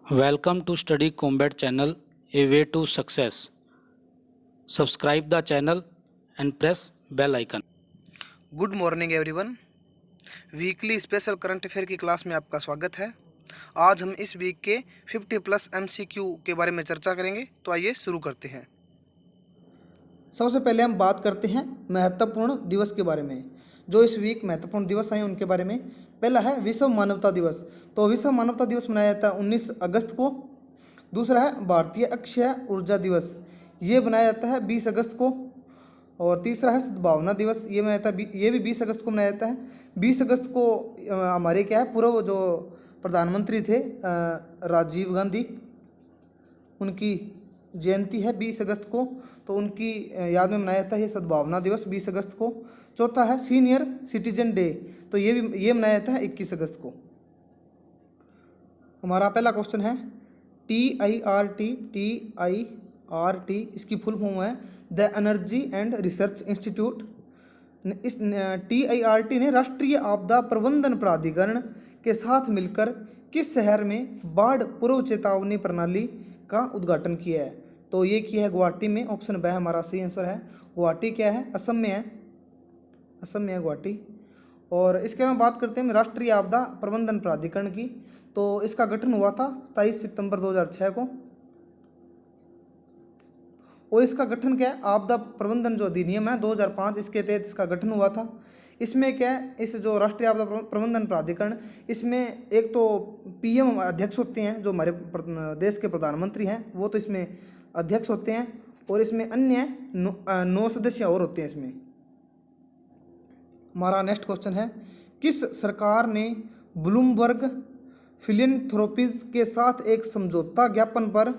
Welcome to Study Combat channel, a way to success. Subscribe the channel and press bell icon. Good morning everyone. Weekly special current affair की class में आपका स्वागत है। आज हम इस वीक के 50+ MCQ के बारे में चर्चा करेंगे। तो आइए शुरू करते हैं। सबसे पहले हम बात करते हैं महत्वपूर्ण दिवस के बारे में। जो इस वीक महत्वपूर्ण दिवस हैं उनके बारे में। पहला है विश्व मानवता दिवस। तो विश्व मानवता दिवस मनाया जाता है 19 अगस्त को। दूसरा है भारतीय अक्षय ऊर्जा दिवस, ये बनाया जाता है 20 अगस्त को। और तीसरा है सद्भावना दिवस, ये मनाया जाता है, ये भी 20 अगस्त को मनाया जाता है। 20 अगस्त को हमारे क्या है, पूर्व जो प्रधानमंत्री थे राजीव गांधी, उनकी जयंती है 20 अगस्त को, तो उनकी याद में मनाया जाता है ये सद्भावना दिवस 20 अगस्त को। चौथा है सीनियर सिटीजन डे, तो ये मनाया जाता है 21 अगस्त को। हमारा पहला क्वेश्चन है TIRT, इसकी फुल फॉर्म है the energy and research institute. इस TIRT ने राष्ट्रीय आपदा प्रबंधन प्राधिकरण के साथ मिलकर किस शहर में बाढ़ पूर्व चेतावनी प्रणाली का उद्घाटन किया है? तो ये किया है गुवाहाटी में। ऑप्शन ब हमारा सही आंसर है। गुवाहाटी क्या है? असम में है। असम में है गुवाहाटी। और इसके हम बात करते हैं राष्ट्रीय आपदा प्रबंधन प्राधिकरण की। तो इसका गठन हुआ था 27 सितंबर 2006 को। और इसका गठन क्या है? आपदा प्रबंधन जो अधिनियम है 2005, इसके तहत इसका गठन हुआ था। इसमें क्या है, इस जो राष्ट्रीय आपदा प्रबंधन प्राधिकरण, इसमें एक तो PM अध्यक्ष होते हैं, जो हमारे देश के प्रधानमंत्री हैं वो तो इसमें अध्यक्ष होते हैं, और इसमें अन्य 9 सदस्य और होते हैं इसमें। हमारा नेक्स्ट क्वेश्चन है किस सरकार ने ब्लूमबर्ग फिलिंथ्रोपीज के साथ एक समझौता ज्ञापन पर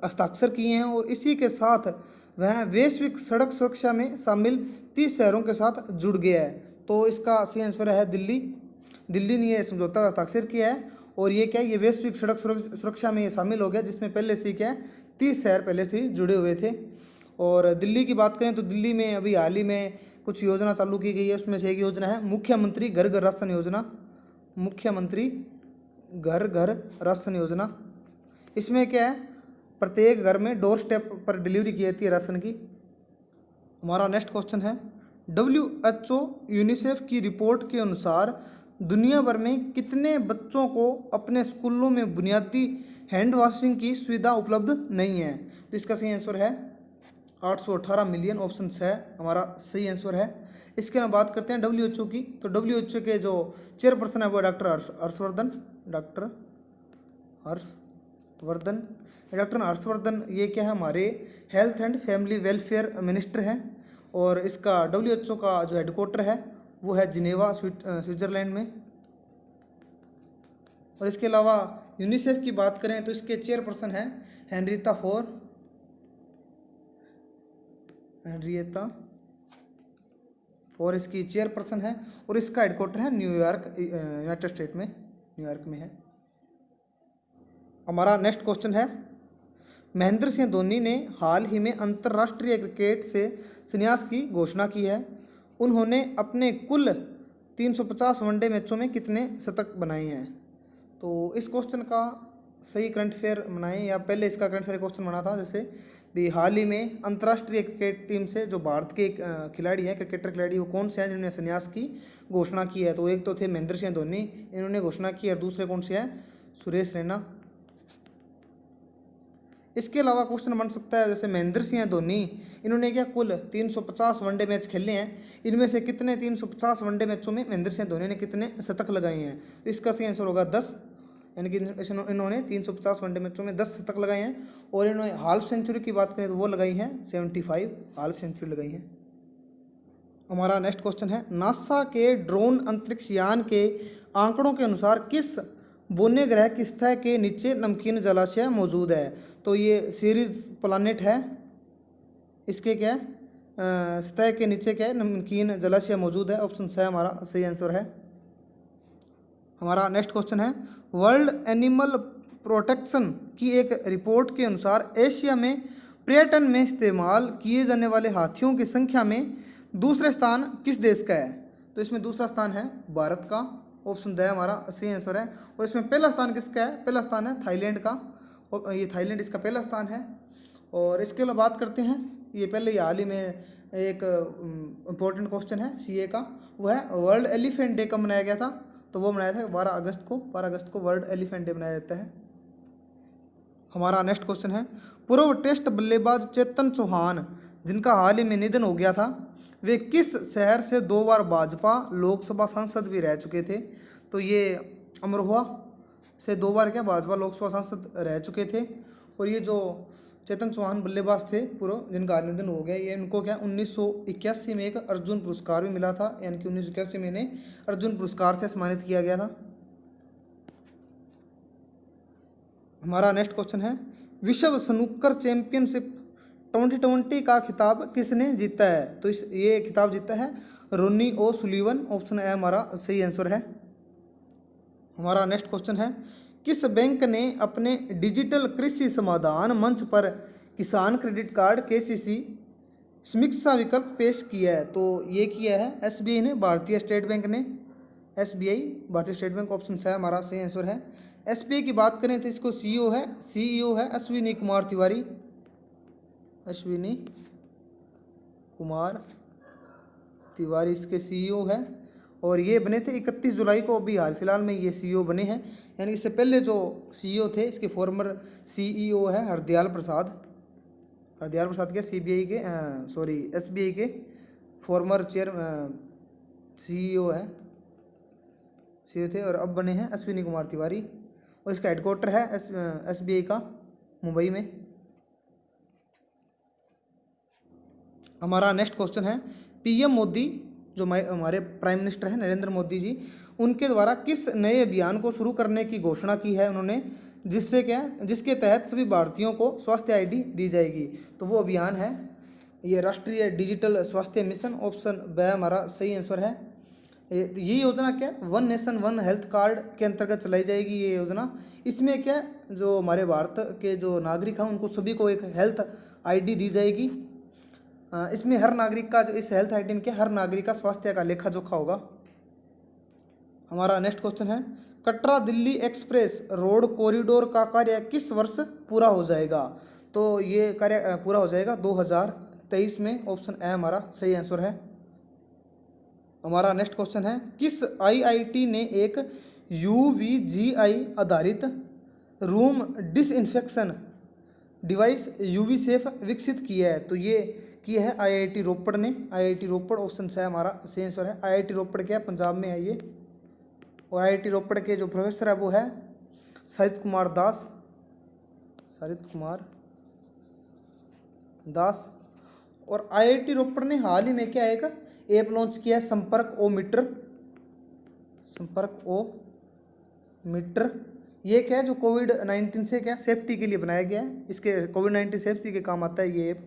हस्ताक्षर किए हैं, और इसी के साथ वह वैश्विक सड़क सुरक्षा में शामिल 30 शहरों के साथ जुड़ गया है? तो इसका सही आंसर है दिल्ली। दिल्ली ने यह समझौता हस्ताक्षर किया है, और ये क्या है, ये वैश्विक सड़क सुरक्षा में ये शामिल हो गया, जिसमें पहले से क्या है 30 शहर पहले से जुड़े हुए थे। और दिल्ली की बात करें तो दिल्ली में अभी हाल ही में कुछ योजना चालू की गई है, उसमें से एक योजना है मुख्यमंत्री घर घर राशन योजना। मुख्यमंत्री घर घर राशन योजना, इसमें क्या है, प्रत्येक घर में डोर स्टेप पर डिलीवरी की जाती है राशन की। हमारा नेक्स्ट क्वेश्चन है WHO यूनिसेफ की रिपोर्ट के अनुसार दुनिया भर में कितने बच्चों को अपने स्कूलों में बुनियादी हैंड वॉशिंग की सुविधा उपलब्ध नहीं है? तो इसका सही आंसर है 818 मिलियन। ऑप्शन है हमारा सही आंसर है। इसके हम बात करते हैं WHO की। तो WHO के जो चेयरपर्सन है वो डॉक्टर हर्षवर्धन। डॉक्टर हर्षवर्धन ये क्या है, हमारे health and family welfare minister हैं। और इसका WHO का जो हेडक्वार्टर है वो है जिनेवा स्विट्जरलैंड में। और इसके अलावा यूनिसेफ की बात करें तो इसके चेयरपर्सन हैं हेनरिएटा फॉर इसकी चेयरपर्सन है, और इसका हेडक्वार्टर है न्यूयॉर्क, यूनाइटेड स्टेट में, न्यूयॉर्क में है। हमारा नेक्स्ट क्वेश्चन है महेंद्र सिंह धोनी ने हाल ही में अंतर्राष्ट्रीय क्रिकेट से संन्यास की घोषणा की है। उन्होंने अपने कुल 350 वनडे मैचों में कितने शतक बनाए हैं? तो इस क्वेश्चन का सही करंट अफेयर बनाएं, या पहले इसका करंट अफेयर क्वेश्चन बना था, जैसे भी हाल ही में अंतर्राष्ट्रीय क्रिकेट टीम से जो भारत के खिलाड़ी हैं, क्रिकेटर खिलाड़ी, वो कौन से हैं जिन्होंने संन्यास की घोषणा की है? तो एक तो थे महेंद्र सिंह धोनी, इन्होंने घोषणा की, और दूसरे कौन से हैं? सुरेश रैना। इसके अलावा क्वेश्चन बन सकता है जैसे महेंद्र सिंह धोनी, इन्होंने क्या कुल 350 वनडे मैच खेले हैं, इनमें से कितने 350 वनडे मैचों में महेंद्र सिंह धोनी ने कितने शतक लगाए हैं? तो इसका सही आंसर होगा 10, यानी कि इन्होंने 350 वनडे मैचों में 10 शतक लगाए हैं। और इन्होंने हाफ सेंचुरी की बात करें तो वो लगाई हैं 75 हाफ सेंचुरी लगाई हैं। हमारा नेक्स्ट क्वेश्चन है नासा के ड्रोन अंतरिक्ष यान के आंकड़ों के अनुसार किस बोने ग्रह की सतह के नीचे नमकीन जलाशय मौजूद है? तो ये सीरीज प्लानिट है, इसके क्या है सतह के नीचे क्या है, नमकीन जलाशय मौजूद है। ऑप्शन है हमारा सही आंसर है। हमारा नेक्स्ट क्वेश्चन है वर्ल्ड एनिमल प्रोटेक्शन की एक रिपोर्ट के अनुसार एशिया में पर्यटन में इस्तेमाल किए जाने वाले हाथियों की संख्या में दूसरे स्थान किस देश का है? तो इसमें दूसरा स्थान है भारत का। ऑप्शन द हमारा सही आंसर है। और इसमें पहला स्थान किसका है? पहला स्थान है थाईलैंड का, और ये थाईलैंड इसका पहला स्थान है। और इसके अलावा बात करते हैं, ये पहले ही हाल ही में एक इम्पोर्टेंट क्वेश्चन है सीए का, वो है वर्ल्ड एलिफेंट डे कब मनाया गया था? तो वो मनाया था 12 अगस्त को। 12 अगस्त को वर्ल्ड एलिफेंट डे मनाया जाता है। हमारा नेक्स्ट क्वेश्चन है, पूर्व टेस्ट बल्लेबाज चेतन चौहान जिनका हाल ही में निधन हो गया था, वे किस शहर से 2 बार भाजपा लोकसभा सांसद भी रह चुके थे? तो ये अमरोहा से 2 बार क्या भाजपा लोकसभा सांसद रह चुके थे। और ये जो चेतन चौहान बल्लेबाज थे पूर्व, जिनका निधन हो गया, ये इनको क्या 1981 में एक अर्जुन पुरस्कार भी मिला था, यानी कि 1981 में इन्हें अर्जुन पुरस्कार से सम्मानित किया गया था। हमारा नेक्स्ट क्वेश्चन है, विश्व स्नूकर चैंपियनशिप 2020 का खिताब किसने जीता है? तो ये खिताब जीता है रोनी ओ सुलीवन। ऑप्शन ए हमारा सही आंसर है। हमारा नेक्स्ट क्वेश्चन है, किस बैंक ने अपने डिजिटल कृषि समाधान मंच पर किसान क्रेडिट कार्ड केसीसी समीक्षा विकल्प पेश किया है? तो ये किया है एसबीआई ने, भारतीय स्टेट बैंक ने। एसबीआई भारतीय स्टेट बैंक, ऑप्शन सी हमारा सही आंसर है। एसबीआई की बात करें तो इसको सीईओ है अश्विनी कुमार तिवारी। अश्विनी कुमार तिवारी इसके सीईओ है, और ये बने थे 31 जुलाई को, अभी हाल फिलहाल में ये सीईओ बने हैं। यानी इससे पहले जो सीईओ थे, इसके फॉर्मर सीईओ है हरदयाल प्रसाद। हरदयाल प्रसाद के सीबीआई के एसबीआई के फॉर्मर सीईओ है, सीईओ थे, और अब बने हैं अश्विनी कुमार तिवारी। और इसका हेडक्वार्टर है एसबीआई का मुंबई में। हमारा नेक्स्ट क्वेश्चन है, पीएम मोदी जो हमारे प्राइम मिनिस्टर हैं नरेंद्र मोदी जी, उनके द्वारा किस नए अभियान को शुरू करने की घोषणा की है उन्होंने, जिसके तहत सभी भारतीयों को स्वास्थ्य आईडी दी जाएगी? तो वो अभियान है ये राष्ट्रीय डिजिटल स्वास्थ्य मिशन। ऑप्शन ब हमारा सही आंसर है। ये योजना क्या, one nation one health card के अंतर्गत चलाई जाएगी ये योजना। इसमें क्या, जो हमारे भारत के जो नागरिक हैं उनको सभी को एक हेल्थ आईडी दी जाएगी। इसमें हर नागरिक का, जो इस हेल्थ आईडी में क्या, हर नागरिक का स्वास्थ्य का लेखा जोखा होगा। हमारा नेक्स्ट क्वेश्चन है, Katra Delhi express road corridor का कार्य किस वर्ष पूरा हो जाएगा? तो ये कार्य पूरा हो जाएगा 2023 में। ऑप्शन ए हमारा सही आंसर है। हमारा नेक्स्ट क्वेश्चन है, किस आईआईटी ने एक यूवीजीआई आधारित room disinfection device UV safe विकसित किया है? तो ये किया है आईआईटी रोपड़ ने। आईआईटी रोपड़, ऑप्शन से हमारा सही आंसर है। आईआईटी रोपड़ क्या, पंजाब में है ये। और आईआईटी रोपड़ के जो प्रोफेसर है वो है सारित कुमार दास। और आईआईटी रोपड़ ने हाल ही में क्या एक ऐप लॉन्च किया है, संपर्क ओ मीटर। ये क्या है, जो कोविड-19 से क्या सेफ्टी के लिए बनाया गया है। इसके कोविड-19 सेफ्टी के काम आता है ये ऐप।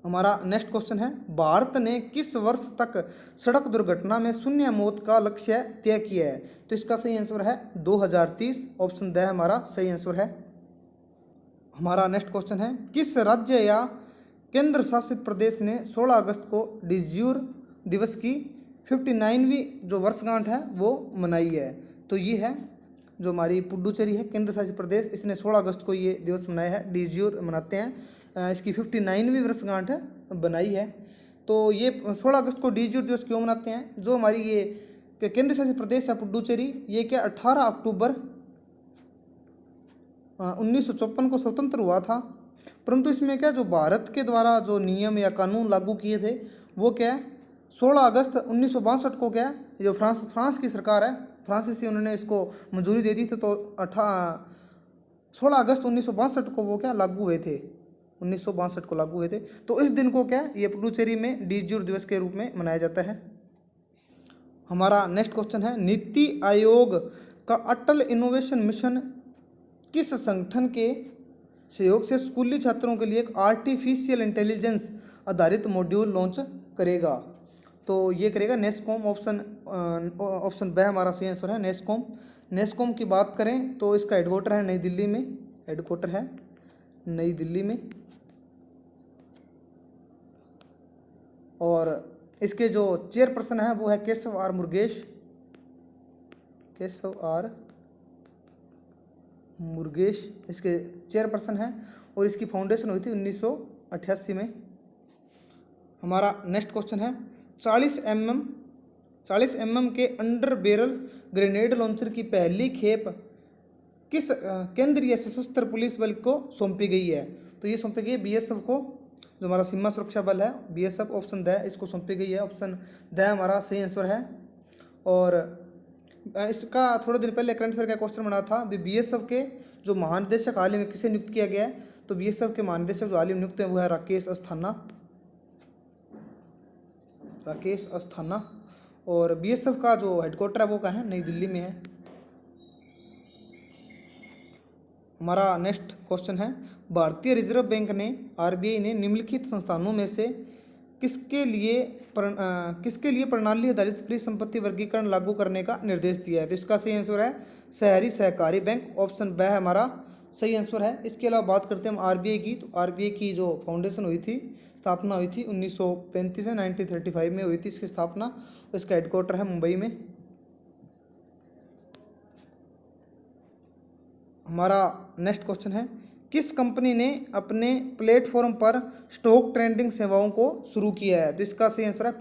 हमारा नेक्स्ट क्वेश्चन है, भारत ने किस वर्ष तक सड़क दुर्घटना में शून्य मौत का लक्ष्य तय किया है? तो इसका सही आंसर है 2030। ऑप्शन द हमारा सही आंसर है। हमारा नेक्स्ट क्वेश्चन है, किस राज्य या केंद्र शासित प्रदेश ने 16 अगस्त को डिज्यूर दिवस की 59वीं जो वर्षगांठ है वो मनाई है? तो ये है जो हमारी पुडुचेरी है केंद्र शासित प्रदेश, इसने 16 अगस्त को ये दिवस मनाया है, डिज्यूर मनाते हैं। इसकी 59वीं वर्षगांठ बनाई है। तो ये 16 अगस्त को डिज्यूर दिवस क्यों मनाते हैं? जो हमारी ये केंद्र शासित प्रदेश है पुडुचेरी, ये क्या 18 अक्टूबर 1954 को स्वतंत्र हुआ था। परंतु इसमें क्या, जो भारत के द्वारा जो नियम या कानून लागू किए थे वो क्या है, 16 अगस्त 1962 को क्या है, जो फ्रांस की सरकार है, फ्रांसीसी, उन्होंने इसको मंजूरी दे दी थी। तो 16 अगस्त 1962 को वो क्या लागू हुए थे, 1962 को लागू हुए थे। तो इस दिन को क्या, ये पुडुचेरी में डिज्यूर दिवस के रूप में मनाया जाता है। हमारा नेक्स्ट क्वेश्चन है, नीति आयोग का अटल इनोवेशन मिशन किस संगठन के सहयोग से स्कूली छात्रों के लिए एक आर्टिफिशियल इंटेलिजेंस आधारित मॉड्यूल लॉन्च करेगा? तो ये करेगा नेस्कॉम। ऑप्शन ब हमारा सही आंसर है, नेस्कॉम की बात करें तो इसका हेडक्वार्टर है नई दिल्ली में। और इसके जो चेयरपर्सन है वो है केशव आर मुरुगेश। केशव आर मुरुगेश इसके चेयरपर्सन हैं और इसकी फाउंडेशन हुई थी 1988 में। हमारा नेक्स्ट क्वेश्चन है 40 mm के अंडर बैरल ग्रेनेड लॉन्चर की पहली खेप किस केंद्रीय सशस्त्र पुलिस बल को सौंपी गई है? तो ये सौंपी गई है बीएसएफ को, जो हमारा सीमा सुरक्षा बल है बीएसएफ, ऑप्शन द इसको सौंपी गई है, ऑप्शन द हमारा सही आंसर है। और इसका थोड़े दिन पहले करंट अफेयर का क्वेश्चन बना था बीएसएफ के जो महानिदेशक हाल ही में किसे नियुक्त किया गया है? तो बीएसएफ के महानिदेशक जो हाल ही में नियुक्त है वो है राकेश अस्थाना। और बीएसएफ का जो हेडक्वार्टर है वो कहाँ है? नई दिल्ली में है। हमारा नेक्स्ट क्वेश्चन है भारतीय रिजर्व बैंक ने आरबीआई ने निम्नलिखित संस्थानों में से किसके लिए प्रणाली आधारित परिसंपत्ति वर्गीकरण लागू करने का निर्देश दिया है? तो इसका सही आंसर है शहरी सहकारी बैंक, ऑप्शन ब हमारा सही आंसर है। इसके अलावा बात करते हैं हम आरबीआई की, तो आरबीआई की जो फाउंडेशन हुई थी, स्थापना हुई थी 1935 में, 1935 में हुई थी इसकी स्थापना। इसका हेडक्वार्टर है मुंबई में। हमारा नेक्स्ट क्वेश्चन है किस कंपनी ने अपने प्लेटफॉर्म पर स्टॉक ट्रेडिंग सेवाओं को शुरू किया है? तो इसका सही आंसर है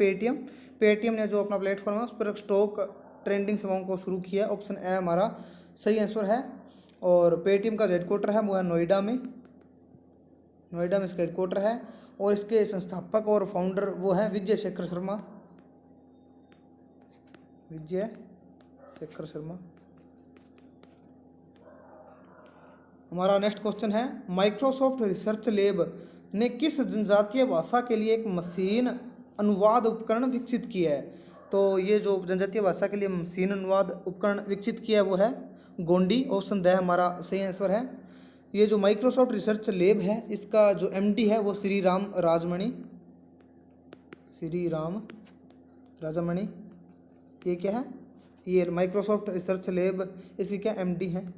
पेटीएम ने जो अपना प्लेटफॉर्म है उस पर स्टॉक ट्रेडिंग सेवाओं को शुरू किया है, ऑप्शन ए हमारा सही आंसर है। और पेटीएम का जो हेडक्वार्टर है वो है नोएडा में इसका हेडक्वार्टर है। और इसके संस्थापक और फाउंडर वो हैं विजय शेखर शर्मा। हमारा नेक्स्ट क्वेश्चन है माइक्रोसॉफ्ट रिसर्च लैब ने किस जनजातीय भाषा के लिए एक मशीन अनुवाद उपकरण विकसित किया है? तो ये जो जनजातीय भाषा के लिए मशीन अनुवाद उपकरण विकसित किया है वो है गोंडी, ऑप्शन द हमारा सही आंसर है। ये जो माइक्रोसॉफ्ट रिसर्च लैब है इसका जो एमडी है वो श्री राम राजामणि। ये क्या है? ये माइक्रोसॉफ्ट रिसर्च लैब इसकी क्या एमडी है।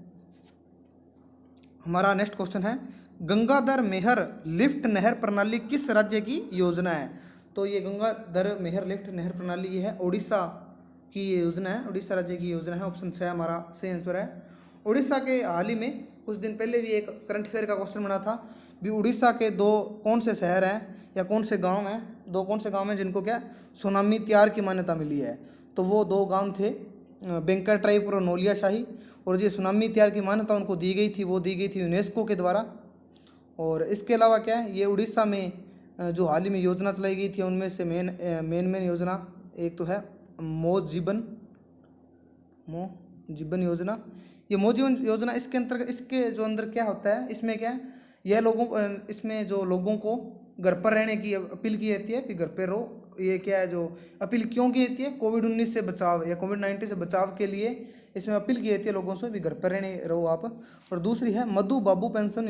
हमारा नेक्स्ट क्वेश्चन है गंगाधर मेहर लिफ्ट नहर प्रणाली किस राज्य की योजना है? तो ये गंगाधर मेहर लिफ्ट नहर प्रणाली ये है उड़ीसा की ये योजना है, उड़ीसा राज्य की योजना है, ऑप्शन से हमारा सही आंसर है। उड़ीसा के हाल ही में कुछ दिन पहले भी एक करंट अफेयर का क्वेश्चन बना था भी उड़ीसा के कौन से शहर हैं या कौन से गांव हैं जिनको क्या सुनामी त्यार की मान्यता मिली है? तो वो 2 गांव थे वेंकटरायपुर और नौलियाशाही। और जो सुनामी त्यार की मान्यता उनको दी गई थी वो दी गई थी यूनेस्को के द्वारा। और इसके अलावा क्या है ये उड़ीसा में जो हाल ही में योजना चलाई गई थी उनमें से मेन योजना एक तो है मो जीवन योजना। ये मो जीवन योजना इसके अंतर्गत इसके जो अंदर क्या होता है इसमें क्या है इसमें जो लोगों को घर पर रहने की अपील की जाती है कि घर पर रहो। ये क्या है जो अपील क्यों की जाती है? कोविड-19 से बचाव या कोविड-19 से बचाव के लिए इसमें अपील की जाती है लोगों से भी घर पर रहने रहो आप। और दूसरी है मधु बाबू पेंशन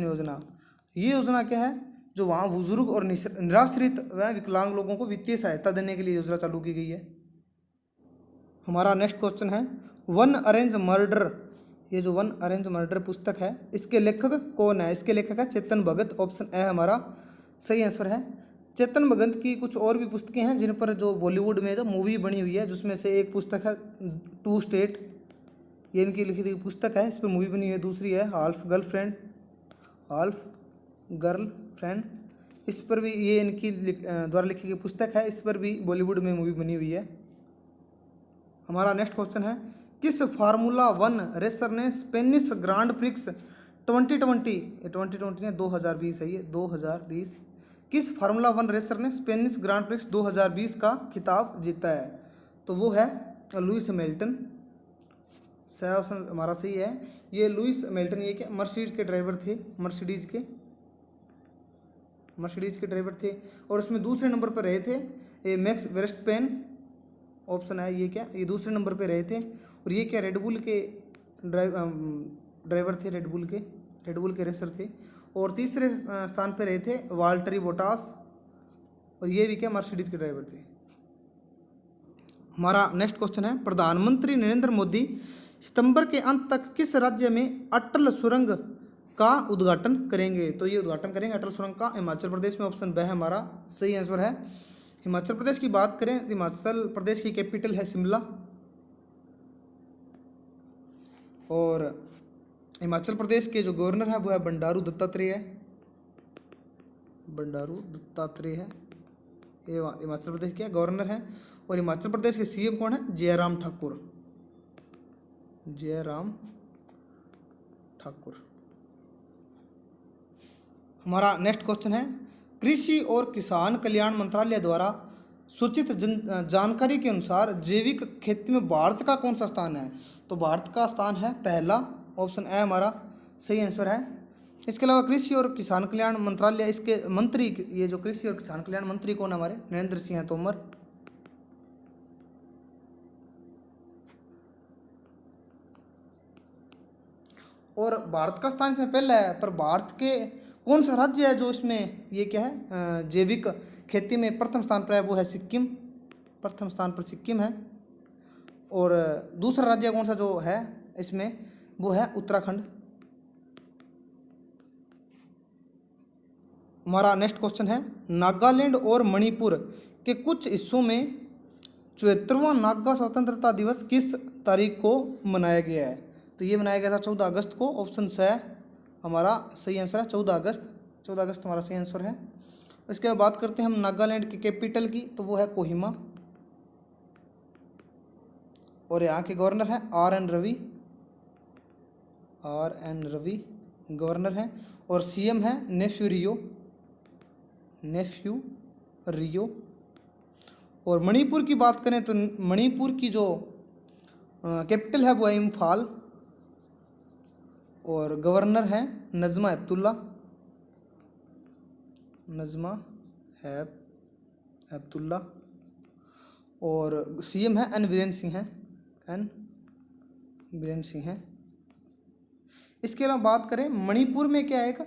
योजना। ये योजना क्या है जो वहाँ बुजुर्ग और निराश्रित व विकलांग लोगों को वित्तीय सहायता देने के लिए योजना चालू की गई है। हमारा नेक्स्ट क्वेश्चन है वन अरेंज मर्डर। ये जो वन अरेंज मर्डर पुस्तक है इसके लेखक कौन है? इसके लेखक है चेतन भगत, ऑप्शन ए हमारा सही आंसर है। चेतन भगत की कुछ और भी पुस्तकें हैं जिन पर जो बॉलीवुड में जो मूवी बनी हुई है, जिसमें से एक पुस्तक है 2 स्टेट, ये इनकी लिखी गई पुस्तक है, इस पर मूवी बनी हुई है। दूसरी है हाल्फ गर्लफ्रेंड, इस पर भी ये इनकी द्वारा लिखी गई पुस्तक है, इस पर भी बॉलीवुड में मूवी बनी हुई है। हमारा नेक्स्ट क्वेश्चन है किस फार्मूला 1 रेसर ने स्पेनिश ग्रांड प्रिक्स 2020 है ये 2020 किस फार्मूला 1 रेसर ने स्पेनिश ग्रांड प्रिक्स 2020 का खिताब जीता है? तो वो है लुइस हैमिल्टन। सही ऑप्शन हमारा सही है। ये लुइस हैमिल्टन ये क्या मर्सिडीज के ड्राइवर थे, मर्सिडीज के ड्राइवर थे। और उसमें दूसरे नंबर पर रहे थे ये मैक्स वेरस्टैपेन, ऑप्शन है ये क्या ये दूसरे नंबर पर रहे थे। और ये क्या रेडबुल के ड्राइवर थे, रेडबुल के रेसर थे। और तीसरे स्थान पर रहे थे वाल्टरी बोटास, और ये भी क्या मर्सिडीज के ड्राइवर थे। हमारा नेक्स्ट क्वेश्चन है प्रधानमंत्री नरेंद्र मोदी सितंबर के अंत तक किस राज्य में अटल सुरंग का उद्घाटन करेंगे? तो ये उद्घाटन करेंगे अटल सुरंग का हिमाचल प्रदेश में, ऑप्शन ब हमारा सही आंसर है। हिमाचल प्रदेश की बात करें तो हिमाचल प्रदेश की कैपिटल है शिमला। और हिमाचल प्रदेश के जो गवर्नर है वो है बंडारू दत्तात्रेय है। बंडारू दत्तात्रेय है, ये हिमाचल प्रदेश के गवर्नर हैं। और हिमाचल प्रदेश के सीएम कौन है? जयराम ठाकुर। जयराम ठाकुर। हमारा नेक्स्ट क्वेश्चन है, कृषि और किसान कल्याण मंत्रालय द्वारा सूचित जानकारी के अनुसार जैविक खेती में भारत का कौन सा स्थान है? तो भारत का स्थान है पहला, ऑप्शन ए हमारा सही आंसर है। इसके अलावा कृषि और किसान कल्याण मंत्रालय, इसके मंत्री, ये जो कृषि और किसान कल्याण मंत्री कौन है हमारे? नरेंद्र सिंह तोमर। और भारत का स्थान इसमें पहला है, पर भारत के कौन सा राज्य है जो इसमें ये क्या है जैविक खेती में प्रथम स्थान पर है? वो है सिक्किम। प्रथम स्थान पर सिक्किम है। और दूसरा राज्य कौन सा जो है इसमें? वो है उत्तराखंड। हमारा नेक्स्ट क्वेश्चन है, नागालैंड और मणिपुर के कुछ हिस्सों में 74वां नागा स्वतंत्रता दिवस किस तारीख को मनाया गया है? तो ये मनाया गया था 14 अगस्त को। ऑप्शन से हमारा सही आंसर है 14 अगस्त। 14 अगस्त हमारा सही आंसर है। इसके बाद बात करते हैं हम नागालैंड की कैपिटल की, तो वो है कोहिमा। और यहाँ के गवर्नर हैं R N. Ravi. R N. Ravi governor हैं। और सीएम है नेफ्यू रियो। नेफ्यू रियो। और मणिपुर की बात करें तो मणिपुर की जो कैपिटल है वो है इम्फाल। और गवर्नर हैं नजमा हेपतुल्ला। नजमा हेपतुल्ला। और सीएम है एन वीरेन सिंह हैं। एन वीरेन सिंह हैं। इसके अलावा बात करें मणिपुर में क्या है, एक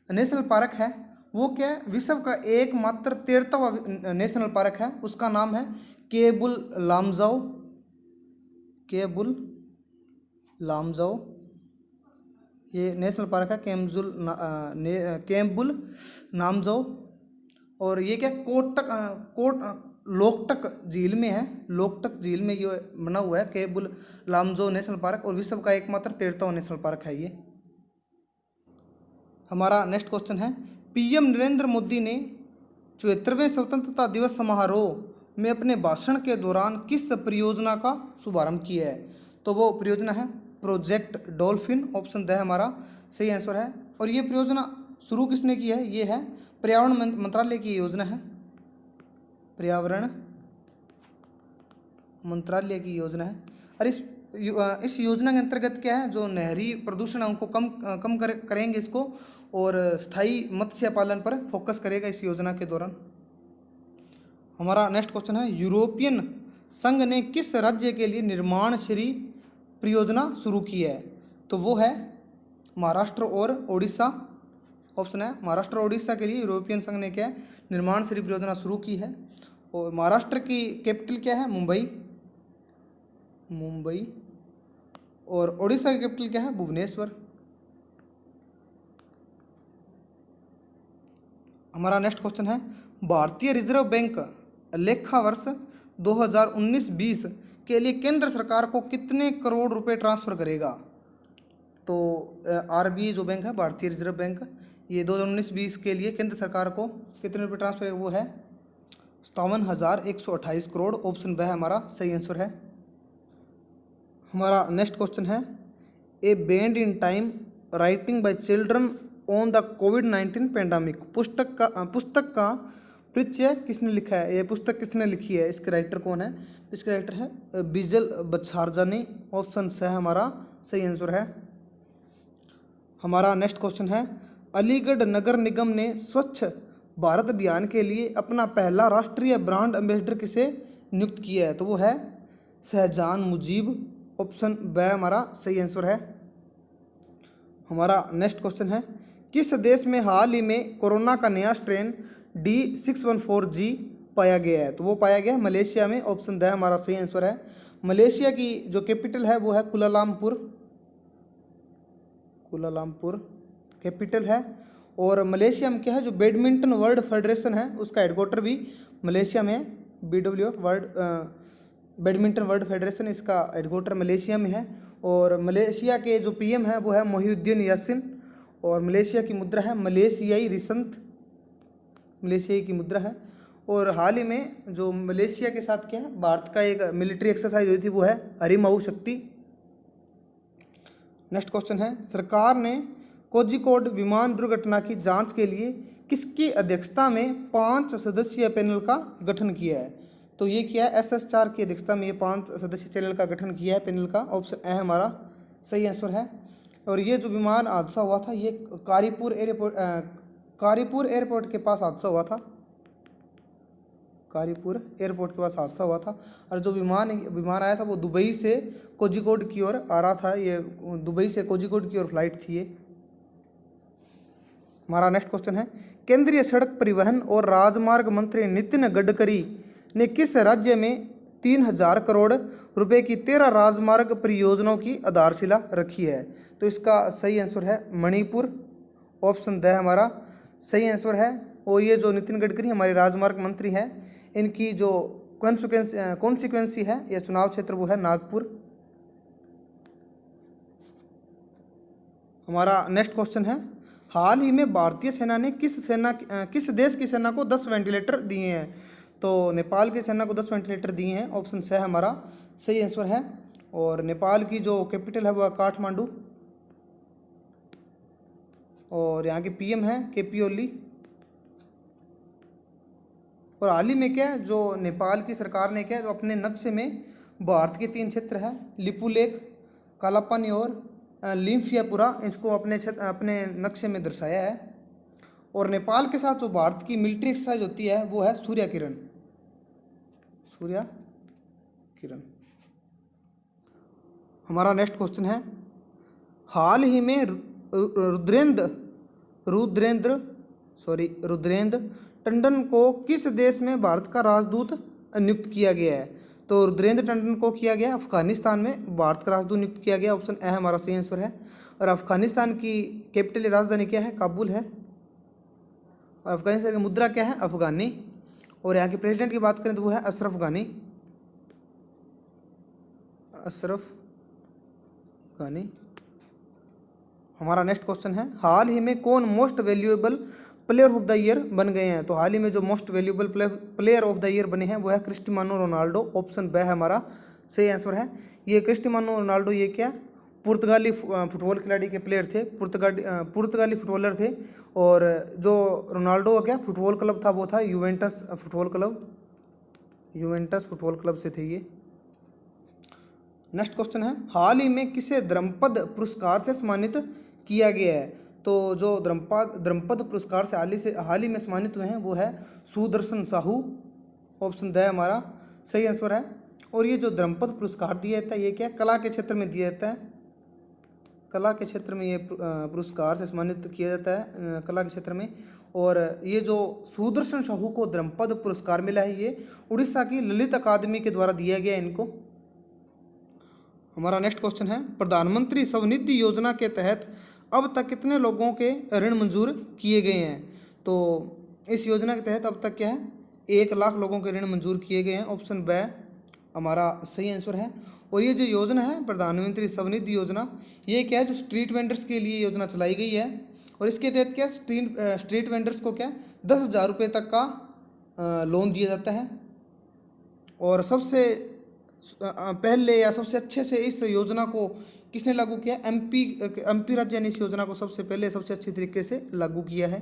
नेशनल पार्क है, वो क्या है? विश्व का एकमात्र 13वां नेशनल पार्क है। उसका नाम है केबुल लामजाओ। केबुल लामजाओ ये नेशनल पार्क है, केम्बुल नामजाओ। और ये क्या लोकटक झील में है। लोकटक झील में ये बना हुआ है केबुल लामजाओ नेशनल पार्क, और विश्व का एकमात्र 13वां नेशनल पार्क है ये। हमारा नेक्स्ट क्वेश्चन है, पीएम नरेंद्र मोदी ने 74वें स्वतंत्रता दिवस समारोह में अपने भाषण के दौरान किस परियोजना का शुभारंभ किया है? तो वो परियोजना है प्रोजेक्ट डॉल्फिन। ऑप्शन द हमारा सही आंसर है। और ये परियोजना शुरू किसने की है? ये है पर्यावरण मंत्रालय की योजना है। पर्यावरण मंत्रालय की योजना है। और इस योजना के अंतर्गत क्या है, जो नहरी प्रदूषण है उनको कम करेंगे इसको, और स्थायी मत्स्य पालन पर फोकस करेगा इस योजना के दौरान। हमारा नेक्स्ट क्वेश्चन है, यूरोपियन संघ ने किस राज्य के लिए निर्माण श्री परियोजना शुरू की है? तो वो है महाराष्ट्र और ओडिशा। ऑप्शन है महाराष्ट्र और ओडिशा के लिए यूरोपियन संघ ने क्या है निर्माण श्री परियोजना शुरू की है। और महाराष्ट्र की कैपिटल क्या है? मुंबई। मुंबई। और ओडिशा की कैपिटल क्या है? भुवनेश्वर। हमारा नेक्स्ट क्वेश्चन है, भारतीय रिजर्व बैंक लेखा वर्ष 2019-20 के लिए केंद्र सरकार को कितने करोड़ रुपए ट्रांसफर करेगा? तो आरबीआई जो बैंक है, भारतीय रिजर्व बैंक, ये 2019-20 के लिए केंद्र सरकार को कितने रुपए ट्रांसफर करेगा? वो है 57,128 करोड़। ऑप्शन ब हमारा सही आंसर है। हमारा नेक्स्ट क्वेश्चन है, A band in time writing by children on the covid pandemic पुस्तक का परिचय किसने लिखा है? ये पुस्तक किसने लिखी है? इसके राइटर कौन है? तो इसके राइटर है बिजल बच्छारजानी। ऑप्शन से हमारा सही आंसर है। हमारा नेक्स्ट क्वेश्चन है, अलीगढ़ नगर निगम ने स्वच्छ भारत अभियान के लिए अपना पहला राष्ट्रीय ब्रांड एम्बेसडर किसे नियुक्त किया है? तो वो है शहजान मुजीब। ऑप्शन ब हमारा सही आंसर है। हमारा नेक्स्ट क्वेश्चन है, किस देश में हाल ही में कोरोना का नया स्ट्रेन D614G पाया गया है? तो वो पाया गया है मलेशिया में। ऑप्शन द हमारा सही आंसर है। मलेशिया की जो कैपिटल है वो है कुलालमपुर। कुलालमपुर कैपिटल है। और मलेशिया में क्या है, जो बैडमिंटन वर्ल्ड फेडरेशन है उसका हेडक्वार्टर भी मलेशिया में। BWF world badminton world federation, इसका हेडक्वार्टर मलेशिया में है। और मलेशिया के जो PM है वो है मोहिउद्दीन यासिन। और मलेशिया की मुद्रा है मलेशियाई रिसंत, मलेशियाई की मुद्रा है। और हाल ही में जो मलेशिया के साथ क्या है, भारत का एक मिलिट्री एक्सरसाइज हुई थी, वो है हरिमाऊ शक्ति। नेक्स्ट क्वेश्चन है, सरकार ने कोझिकोड विमान दुर्घटना की जांच के लिए किसकी अध्यक्षता में 5 सदस्यीय पैनल का गठन किया है? तो ये क्या है, SSR की अध्यक्षता में ये 5 सदस्यीय पैनल का गठन किया है। पैनल का ऑप्शन ए हमारा सही आंसर है। और ये जो विमान हादसा हुआ था ये कारीपुर एयरपोर्ट के पास हादसा हुआ था। कारीपुर एयरपोर्ट के पास हादसा हुआ था। और जो विमान आया था वो दुबई से कोझिकोड की ओर आ रहा था। ये दुबई से कोझिकोड की ओर फ्लाइट थी ये। हमारा नेक्स्ट क्वेश्चन है, केंद्रीय सड़क परिवहन और राजमार्ग मंत्री नितिन गडकरी ने किस राज्य में 3000 करोड़ रुपए की 13 राजमार्ग परियोजनाओं की आधारशिला रखी है? तो इसका सही आंसर है मणिपुर। ऑप्शन द हमारा सही आंसर है। और ये जो नितिन गडकरी हमारे राजमार्ग मंत्री हैं, इनकी जो कॉन्सिक्वेंसी है या चुनाव क्षेत्र वो है नागपुर। हमारा नेक्स्ट क्वेश्चन है, हाल ही में भारतीय सेना ने किस देश की सेना को 10 वेंटिलेटर दिए हैं? तो नेपाल की सेना को 10 वेंटिलेटर दिए हैं। ऑप्शन से हमारा सही आंसर है। और नेपाल की जो कैपिटल है वो है काठमांडू। और यहाँ के PM है KP ओली। और हाल ही में क्या है, जो नेपाल की सरकार ने क्या है, जो अपने नक्शे में भारत के 3 क्षेत्र है, लिपुलेख, कालापानी और लिम्फियापुरा, इसको अपने नक्शे में दर्शाया है। और नेपाल के साथ जो भारत की मिलिट्री एक्सरसाइज होती है वो है सूर्य किरण। हमारा नेक्स्ट क्वेश्चन है, हाल ही में रुद्रेंद्र टंडन को किस देश में भारत का राजदूत नियुक्त किया गया है? तो रुद्रेंद्र टंडन को किया गया अफगानिस्तान में भारत का राजदूत नियुक्त किया गया। ऑप्शन ए हमारा सही आंसर है। और अफगानिस्तान की कैपिटल राजधानी क्या है? काबुल है। और अफगानिस्तान की मुद्रा क्या है? अफगानी। और यहाँ के प्रेसिडेंट की बात करें तो वो है अशरफ गानी। हमारा नेक्स्ट क्वेश्चन है, हाल ही में कौन most valuable player of the year बन गए हैं? तो हाल ही में जो most valuable player of the year बने हैं वो है क्रिस्टियानो रोनाल्डो। ऑप्शन बी हमारा सही आंसर है। ये क्रिस्टियानो रोनाल्डो ये क्या पुर्तगाली फुटबॉल खिलाड़ी के प्लेयर थे, पुर्तगाली फुटबॉलर थे। और जो रोनाल्डो का क्या फुटबॉल क्लब था वो था यूवेंटस फुटबॉल क्लब से थे ये। नेक्स्ट क्वेश्चन है, हाल ही में किसे धर्मपद पुरस्कार से सम्मानित किया गया है? तो जो धर्मपद पुरस्कार से हाल ही में सम्मानित हुए हैं वो है सुदर्शन साहू। ऑप्शन द हमारा सही आंसर है। और ये जो धर्मपद पुरस्कार दिया जाता है ये क्या कला के क्षेत्र में दिया जाता है। कला के क्षेत्र में ये पुरस्कार से सम्मानित किया जाता है कला के क्षेत्र में। और ये जो सुदर्शन साहू को धर्मपद पुरस्कार मिला है ये उड़ीसा की ललित अकादमी के द्वारा दिया गया है इनको। हमारा नेक्स्ट क्वेश्चन है, प्रधानमंत्री स्वनिधि योजना के तहत अब तक कितने लोगों के ऋण मंजूर किए गए हैं? तो इस योजना के तहत अब तक क्या है 1 लाख लोगों के ऋण मंजूर किए गए हैं। ऑप्शन ब हमारा सही आंसर है। और ये जो योजना है प्रधानमंत्री स्वनिधि योजना ये क्या है जो स्ट्रीट वेंडर्स के लिए योजना चलाई गई है। और इसके तहत क्या स्ट्रीट वेंडर्स को क्या 10,000 रुपये तक का लोन दिया जाता है। और सबसे पहले या सबसे अच्छे से इस योजना को किसने लागू किया? एमपी राज्य ने इस योजना को सबसे पहले सबसे अच्छी तरीके से लागू किया है।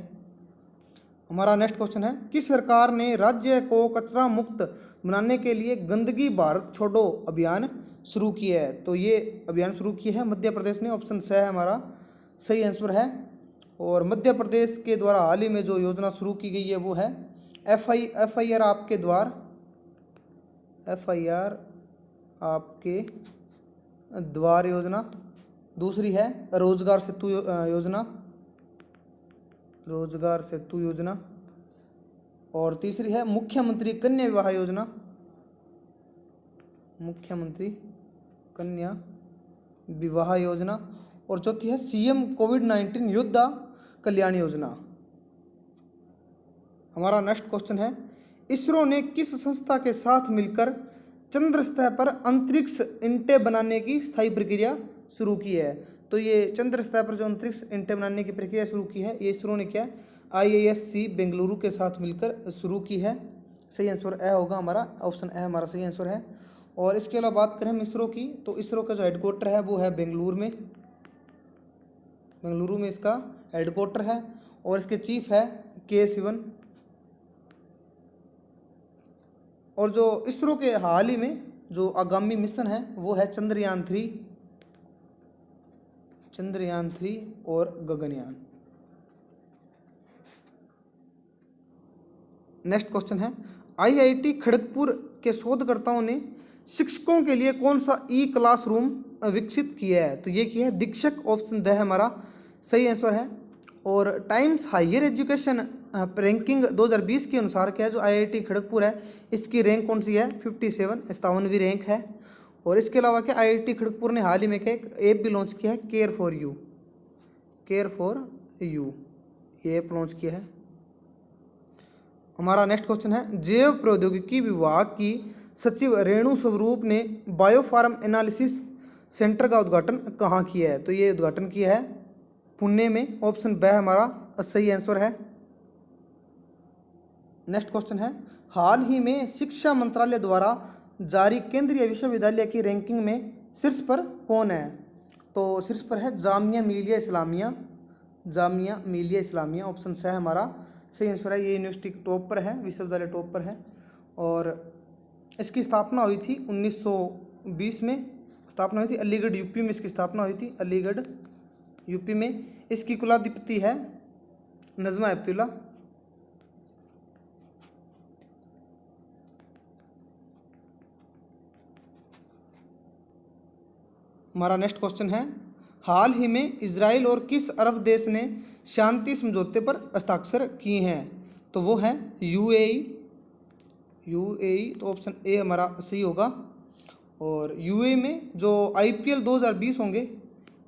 हमारा नेक्स्ट क्वेश्चन है, किस सरकार ने राज्य को कचरा मुक्त बनाने के लिए गंदगी भारत छोड़ो अभियान शुरू किया है? तो ये अभियान शुरू किया है मध्य प्रदेश ने। ऑप्शन स हमारा सही आंसर है। और मध्य प्रदेश के द्वारा हाल ही में जो योजना शुरू की गई है वो है FIR आपके द्वार योजना। दूसरी है रोजगार सेतु योजना। और तीसरी है मुख्यमंत्री कन्या विवाह योजना। और चौथी है CM कोविड-19 योद्धा कल्याण योजना। हमारा नेक्स्ट क्वेश्चन है, इसरो ने किस संस्था के साथ मिलकर चंद्र सतह पर अंतरिक्ष इंटे बनाने की स्थायी प्रक्रिया शुरू की है? तो ये चंद्र सतह पर जो अंतरिक्ष इंटे बनाने की प्रक्रिया शुरू की है, ये इसरो ने क्या IISc बेंगलुरु के साथ मिलकर शुरू की है। सही आंसर ए होगा हमारा, ऑप्शन ए हमारा सही आंसर है। और इसके अलावा बात करें हम इसरो की, तो इसरो का जो हेडक्वार्टर है वो है बेंगलुरु में। बेंगलुरु में इसका हेडक्वार्टर है और इसके चीफ है के सिवन। और जो इसरो के हाल ही में जो आगामी मिशन है वो है चंद्रयान 3 और गगनयान। नेक्स्ट क्वेश्चन है, IIT खड़गपुर के शोधकर्ताओं ने शिक्षकों के लिए कौन सा क्लासरूम विकसित किया है? तो ये किया है दीक्षक, ऑप्शन द है हमारा सही आंसर है। और टाइम्स हायर एजुकेशन रैंकिंग 2020 के अनुसार क्या है, जो IIT खड़गपुर है इसकी रैंक कौन सी है? 57वीं रैंक है। और इसके अलावा क्या IIT खड़गपुर ने हाल ही में क्या एक ऐप भी लॉन्च किया है, केयर फॉर यू, ये ऐप लॉन्च किया है। हमारा नेक्स्ट क्वेश्चन है, जैव प्रौद्योगिकी विभाग की सचिव रेणु स्वरूप ने बायोफार्म एनालिसिस सेंटर का उद्घाटन कहाँ किया है? तो ये उद्घाटन किया है पुणे में, ऑप्शन ब हमारा सही आंसर है। नेक्स्ट क्वेश्चन है, हाल ही में शिक्षा मंत्रालय द्वारा जारी केंद्रीय विश्वविद्यालय की रैंकिंग में शीर्ष पर कौन है? तो शीर्ष पर है जामिया मिलिया इस्लामिया, ऑप्शन स है हमारा सही आंसर है। ये यूनिवर्सिटी टॉप पर है, विश्वविद्यालय टॉप पर है। और इसकी स्थापना हुई थी 1920 में स्थापना हुई थी, अलीगढ़ यूपी में इसकी स्थापना हुई थी, अलीगढ़ यूपी में। इसकी कुलाधिपति है नजमा हेपतुल्ला। हमारा नेक्स्ट क्वेश्चन है, हाल ही में इजराइल और किस अरब देश ने शांति समझौते पर हस्ताक्षर किए हैं? तो वो है यूएई, तो ऑप्शन ए हमारा सही होगा। और यूएई में जो IPL 2020 होंगे,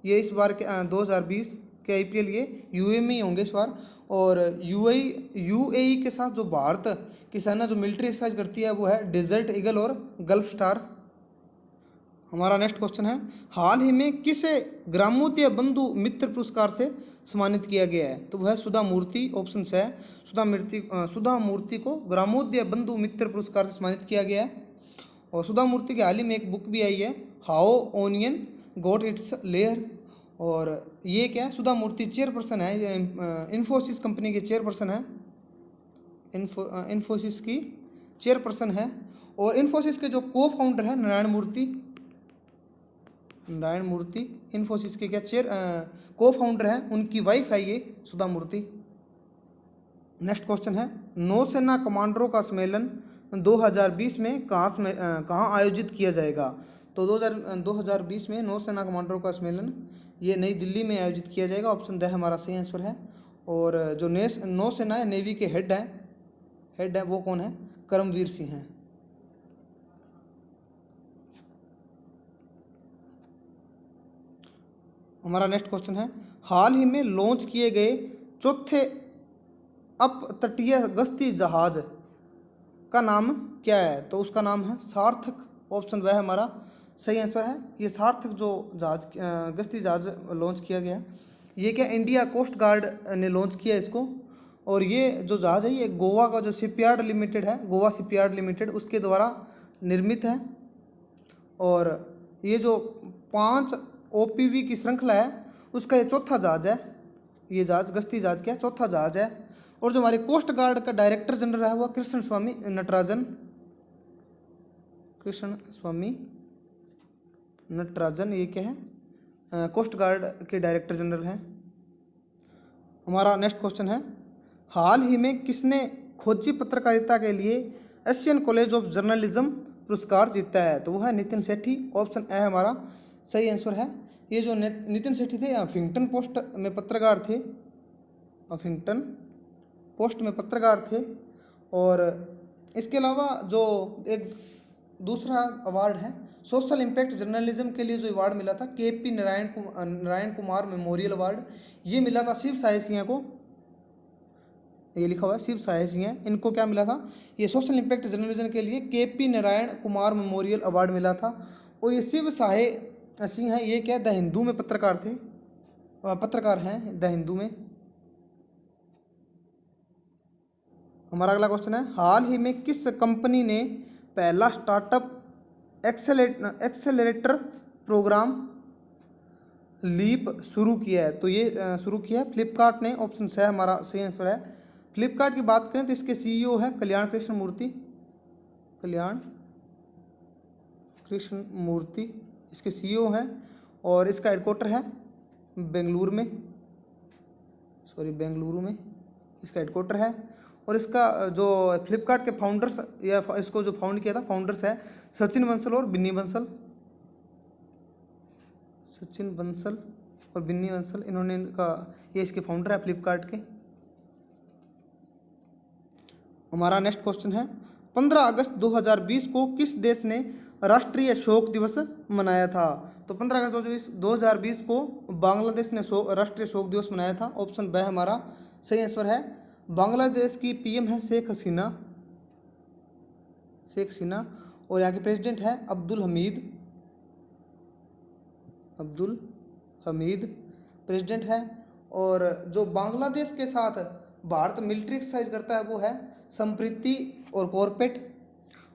ये इस बार के 2020 के IPL ये यूएई में ही होंगे इस बार। और यूएई के साथ जो भारत की सेना जो मिलिट्री एक्सरसाइज करती है वो है डेजर्ट ईगल और गल्फ स्टार। हमारा नेक्स्ट क्वेश्चन है, हाल ही में किसे ग्रामोदय बंधु मित्र पुरस्कार से सम्मानित किया गया है? तो वह है सुधा मूर्ति, ऑप्शन से है सुधा मूर्ति को ग्रामोदय बंधु मित्र पुरस्कार से सम्मानित किया गया है। और सुधा मूर्ति के हाल ही में एक बुक भी आई है, how onion got its layer. और ये क्या है, सुधा मूर्ति चेयरपर्सन है, इन्फोसिस कंपनी के चेयरपर्सन है, इन्फोसिस की चेयरपर्सन है। और इन्फोसिस के जो को फाउंडर है नारायण मूर्ति इन्फोसिस के क्या को फाउंडर हैं, उनकी वाइफ है ये सुधा मूर्ति। नेक्स्ट क्वेश्चन है, नौसेना कमांडरों का सम्मेलन 2020 में कहाँ आयोजित किया जाएगा? तो 2020 में नौसेना कमांडरों का सम्मेलन ये नई दिल्ली में आयोजित किया जाएगा, ऑप्शन द हमारा सही आंसर है। और जो नौसेना है, नेवी के हेड है वो कौन है? करमवीर सिंह हैं। हमारा नेक्स्ट क्वेश्चन है, हाल ही में लॉन्च किए गए चौथे अपतटीय गश्ती जहाज का नाम क्या है? तो उसका नाम है सार्थक, ऑप्शन वह हमारा सही आंसर है। ये सार्थक जो जहाज गश्ती जहाज लॉन्च किया गया, ये क्या इंडिया कोस्ट गार्ड ने लॉन्च किया इसको। और ये जो जहाज है ये गोवा का जो शिपयार्ड लिमिटेड है, गोवा शिपयार्ड लिमिटेड, उसके द्वारा निर्मित है। और ये जो 5 OPV की श्रृंखला है उसका ये चौथा जहाज है। ये जहाज गश्ती जहाज क्या चौथा जहाज है। और जो हमारे कोस्ट गार्ड का डायरेक्टर जनरल है वो कृष्ण स्वामी नटराजन, ये क्या है, कोस्ट गार्ड के डायरेक्टर जनरल हैं। हमारा नेक्स्ट क्वेश्चन है, हाल ही में किसने खोजी पत्रकारिता के लिए एशियन कॉलेज ऑफ जर्नलिज्म पुरस्कार जीता है? तो वो है नितिन सेठी, ऑप्शन ए हमारा सही आंसर है। ये जो नितिन सेठी थे हफिंगटन पोस्ट में पत्रकार थे। और इसके अलावा जो एक दूसरा अवार्ड है सोशल इम्पैक्ट जर्नलिज्म के लिए जो अवार्ड मिला था, KP Narayan Kumar memorial award, ये मिला था शिव साय सिंह को। ये लिखा हुआ है शिव साय सिंह हैं, इनको क्या मिला था, ये सोशल इम्पैक्ट जर्नलिज्म के लिए KP Narayan Kumar memorial award मिला था। और ये शिव साय सिंह हैं, ये क्या द हिंदू में पत्रकार थे, पत्रकार हैं द हिंदू में। हमारा अगला क्वेश्चन है, हाल ही में किस कंपनी ने पहला स्टार्टअप एक्सेलरेटर प्रोग्राम लीप शुरू किया है? तो ये शुरू किया है फ्लिपकार्ट ने, ऑप्शन से हमारा सही आंसर है। फ्लिपकार्ट की बात करें तो इसके CEO है कल्याण कृष्ण मूर्ति, कल्याण कृष्ण मूर्ति इसके CEO हैं, और इसका हेडक्वार्टर है बेंगलुरु में, बेंगलुरु में इसका हेडक्वार्टर है। और इसका जो फ्लिपकार्ट के फाउंडर्स या इसको जो फाउंड किया था, फाउंडर्स है सचिन बंसल और बिन्नी बंसल, सचिन बंसल और बिन्नी बंसल, इन्होंने ये इसके फाउंडर है फ्लिपकार्ट के। हमारा नेक्स्ट क्वेश्चन है, 15 अगस्त 2020 को किस देश ने राष्ट्रीय शोक दिवस मनाया था? तो 15 अगस्त 2020 को बांग्लादेश ने राष्ट्रीय शोक दिवस मनाया था। ऑप्शन ब हमारा सही आंसर है। बांग्लादेश की PM है शेख हसीना, और यहाँ के प्रेसिडेंट है अब्दुल हमीद प्रेसिडेंट है। और जो बांग्लादेश के साथ भारत मिलिट्री एक्सरसाइज करता है वो है संप्रीति और कॉर्पेट।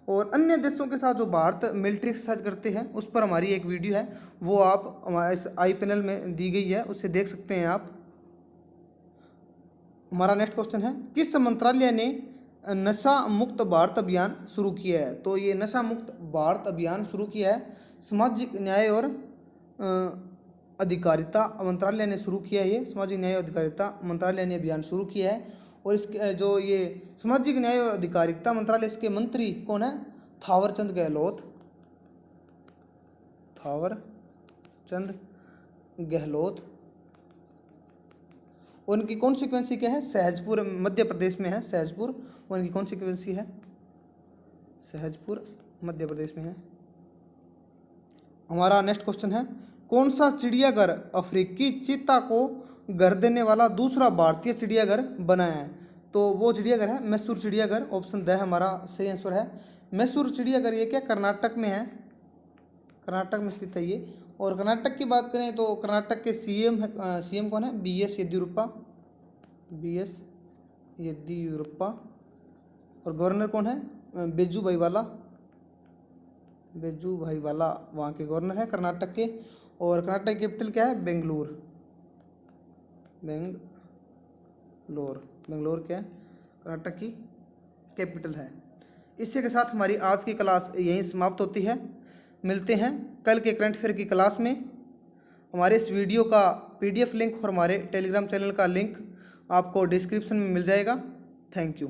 और अन्य देशों के साथ जो भारत मिलिट्री एक्सरसाइज करते हैं उस पर हमारी एक वीडियो है, वो आप हमारे इस आई पैनल में दी गई है, उससे देख सकते हैं आप। हमारा नेक्स्ट क्वेश्चन है, किस मंत्रालय ने नशा मुक्त भारत अभियान शुरू किया है? तो ये नशा मुक्त भारत अभियान शुरू किया है सामाजिक न्याय और अधिकारिता मंत्रालय ने शुरू किया है। ये सामाजिक न्याय और अधिकारिता मंत्रालय ने अभियान शुरू किया है। और इसके जो ये सामाजिक न्याय और अधिकारिता मंत्रालय, इसके मंत्री कौन है? थावरचंद गहलोत। और उनकी कॉन्सिक्वेंसी क्या है? सहजपुर मध्य प्रदेश में है, सहजपुर। और उनकी कॉन्सिक्वेंसी है सहजपुर मध्य प्रदेश में है। हमारा नेक्स्ट क्वेश्चन है, कौन सा चिड़ियाघर अफ्रीकी चीता को घर देने वाला दूसरा भारतीय चिड़ियाघर बना है? तो वो चिड़ियाघर है मैसूर चिड़ियाघर। ऑप्शन द हमारा सही आंसर है। मैसूर चिड़ियाघर ये क्या कर्नाटक में है, कर्नाटक में स्थित है ये। और कर्नाटक की बात करें तो कर्नाटक के CM कौन है? BS येदियुरप्पा। और गवर्नर कौन है? बेजू भाईवाला वहाँ के गवर्नर है कर्नाटक के। और कर्नाटक की कैपिटल क्या है? बेंगलोर क्या है? कर्नाटक की कैपिटल है। इसी के साथ हमारी आज की क्लास यहीं समाप्त होती है। मिलते हैं कल के करंट अफेयर की क्लास में। हमारे इस वीडियो का PDF लिंक और हमारे टेलीग्राम चैनल का लिंक आपको डिस्क्रिप्शन में मिल जाएगा। Thank you.